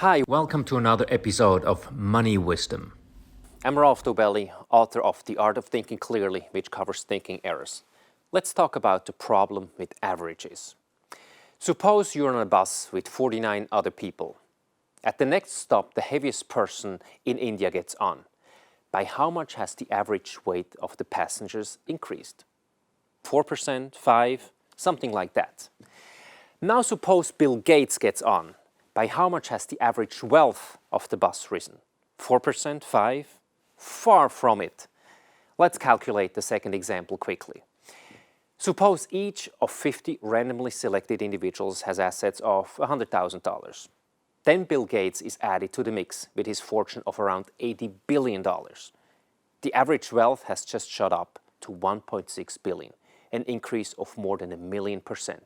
Hi, welcome to another episode of Money Wisdom. I'm Rolf Dobelli, author of The Art of Thinking Clearly, which covers thinking errors. Let's talk about the problem with averages. Suppose you're on a bus with 49 other people. At the next stop, the heaviest person in India gets on. By how much has the average weight of the passengers increased? 4%, 5%, something like that. Now suppose Bill Gates gets on. By how much has the average wealth of the bus risen? 4%, 5%? Far from it. Let's calculate the second example quickly. Suppose each of 50 randomly selected individuals has assets of $100,000. Then Bill Gates is added to the mix with his fortune of around $80 billion. The average wealth has just shot up to $1.6 billion, an increase of more than 1,000,000%.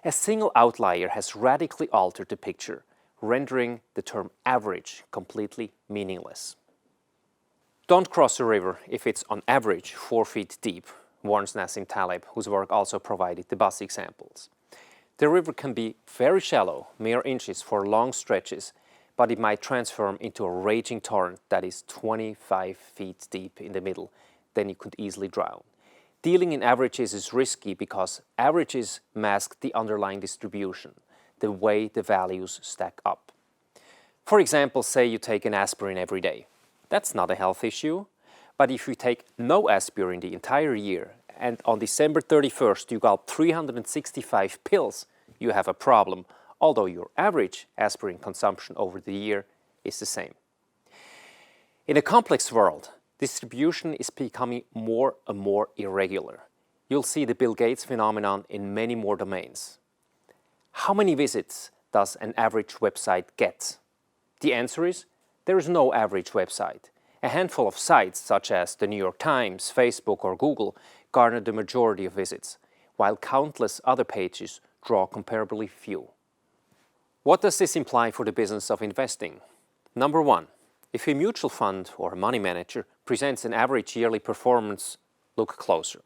A single outlier has radically altered the picture, rendering the term average completely meaningless. Don't cross a river if it's on average 4 feet deep, warns Nassim Taleb, whose work also provided the bus examples. The river can be very shallow, mere inches for long stretches, but it might transform into a raging torrent that is 25 feet deep in the middle. Then you could easily drown. Dealing in averages is risky because averages mask the underlying distribution, the way the values stack up. For example, say you take an aspirin every day. That's not a health issue. But if you take no aspirin the entire year and on December 31st you gulp 365 pills, you have a problem, although your average aspirin consumption over the year is the same. In a complex world, distribution is becoming more and more irregular. You'll see the Bill Gates phenomenon in many more domains. How many visits does an average website get? The answer is, there is no average website. A handful of sites, such as the New York Times, Facebook, or Google, garner the majority of visits, while countless other pages draw comparably few. What does this imply for the business of investing? Number one, if a mutual fund or a money manager presents an average yearly performance, look closer.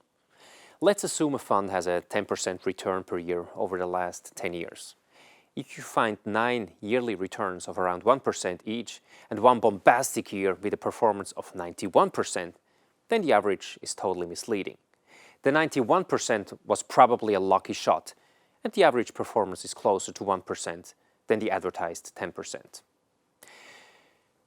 Let's assume a fund has a 10% return per year over the last 10 years. If you find 9 yearly returns of around 1% each and one bombastic year with a performance of 91%, then the average is totally misleading. The 91% was probably a lucky shot, and the average performance is closer to 1% than the advertised 10%.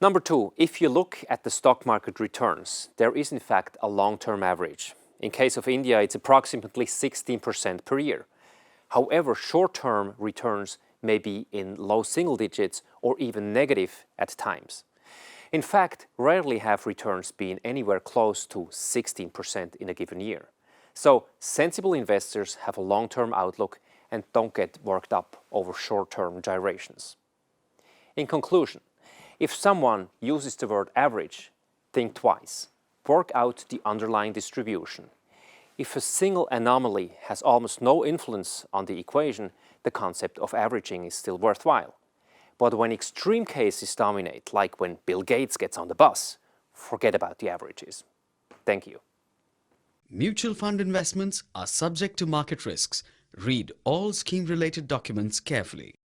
Number two, if you look at the stock market returns, there is in fact a long-term average. In case of India, it's approximately 16% per year. However, short-term returns may be in low single digits or even negative at times. In fact, rarely have returns been anywhere close to 16% in a given year. So, sensible investors have a long-term outlook and don't get worked up over short-term gyrations. In conclusion, if someone uses the word average, think twice. Work out the underlying distribution. If a single anomaly has almost no influence on the equation, the concept of averaging is still worthwhile. But when extreme cases dominate, like when Bill Gates gets on the bus, forget about the averages. Thank you. Mutual fund investments are subject to market risks. Read all scheme-related documents carefully.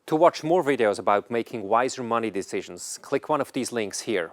To watch more videos about making wiser money decisions, click one of these links here.